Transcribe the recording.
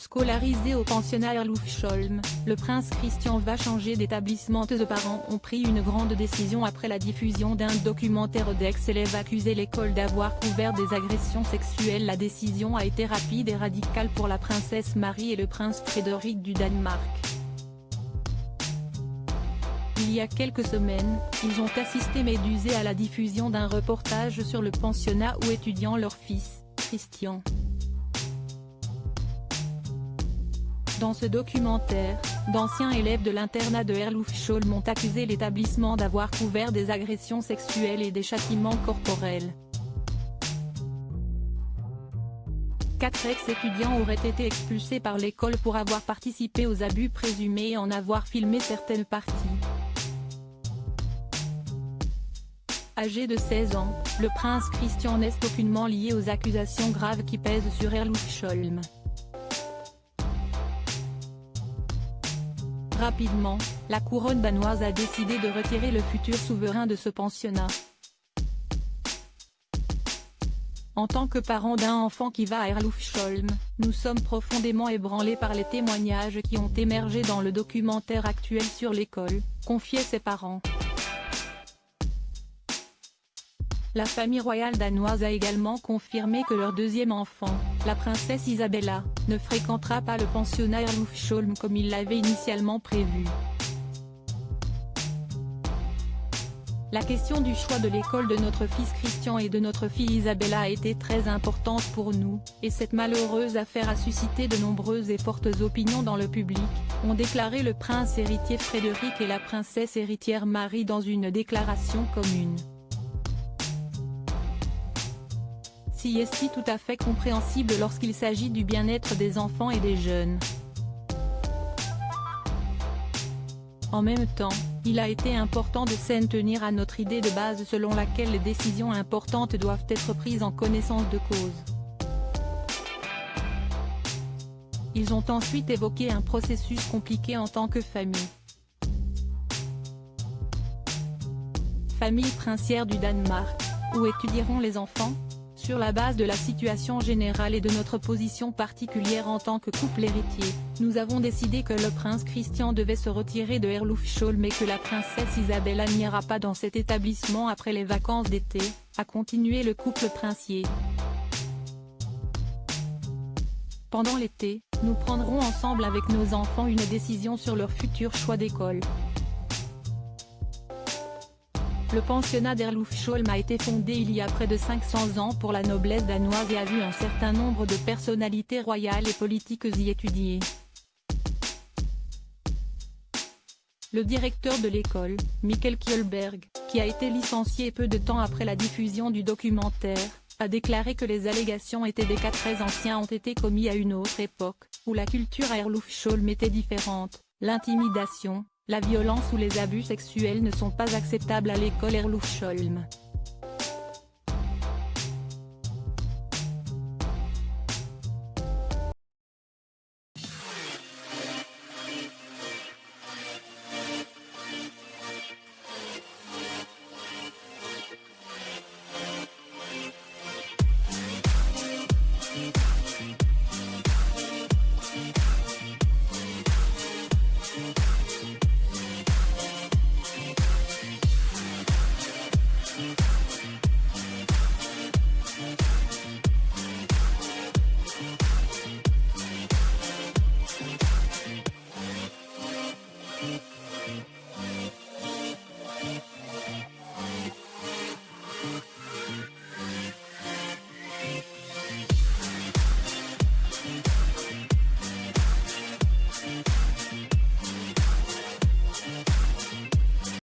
Scolarisé au pensionnat Herlufsholm, le prince Christian va changer d'établissement. Ses parents ont pris une grande décision après la diffusion d'un documentaire d'ex-élèves accusés l'école d'avoir couvert des agressions sexuelles. La décision a été rapide et radicale pour la princesse Marie et le prince Frédéric du Danemark. Il y a quelques semaines, ils ont assisté médusés à la diffusion d'un reportage sur le pensionnat où étudiant leur fils, Christian. Dans ce documentaire, d'anciens élèves de l'internat de Herlufsholm ont accusé l'établissement d'avoir couvert des agressions sexuelles et des châtiments corporels. 4 ex-étudiants auraient été expulsés par l'école pour avoir participé aux abus présumés et en avoir filmé certaines parties. Âgé de 16 ans, le prince Christian n'est aucunement lié aux accusations graves qui pèsent sur Herlufsholm. Rapidement, la couronne danoise a décidé de retirer le futur souverain de ce pensionnat. En tant que parents d'un enfant qui va à Herlufsholm, nous sommes profondément ébranlés par les témoignages qui ont émergé dans le documentaire actuel sur l'école, confiaient ses parents. La famille royale danoise a également confirmé que leur deuxième enfant, la princesse Isabella, ne fréquentera pas le pensionnat Herlufsholm comme il l'avait initialement prévu. La question du choix de l'école de notre fils Christian et de notre fille Isabella a été très importante pour nous, et cette malheureuse affaire a suscité de nombreuses et fortes opinions dans le public, ont déclaré le prince héritier Frédéric et la princesse héritière Marie dans une déclaration commune. C'est tout à fait compréhensible lorsqu'il s'agit du bien-être des enfants et des jeunes. En même temps, il a été important de s'en tenir à notre idée de base selon laquelle les décisions importantes doivent être prises en connaissance de cause. Ils ont ensuite évoqué un processus compliqué en tant que famille. Famille princière du Danemark, où étudieront les enfants ? Sur la base de la situation générale et de notre position particulière en tant que couple héritier, nous avons décidé que le prince Christian devait se retirer de Herlufsholm et que la princesse Isabella n'ira pas dans cet établissement après les vacances d'été, a continué le couple princier. Pendant l'été, nous prendrons ensemble avec nos enfants une décision sur leur futur choix d'école. Le pensionnat d'Herlufsholm a été fondé il y a près de 500 ans pour la noblesse danoise et a vu un certain nombre de personnalités royales et politiques y étudier. Le directeur de l'école, Mikkel Kjellberg, qui a été licencié peu de temps après la diffusion du documentaire, a déclaré que les allégations étaient des cas très anciens ont été commis à une autre époque, où la culture à Herlufsholm était différente, l'intimidation, la violence ou les abus sexuels ne sont pas acceptables à l'école Herlufsholm.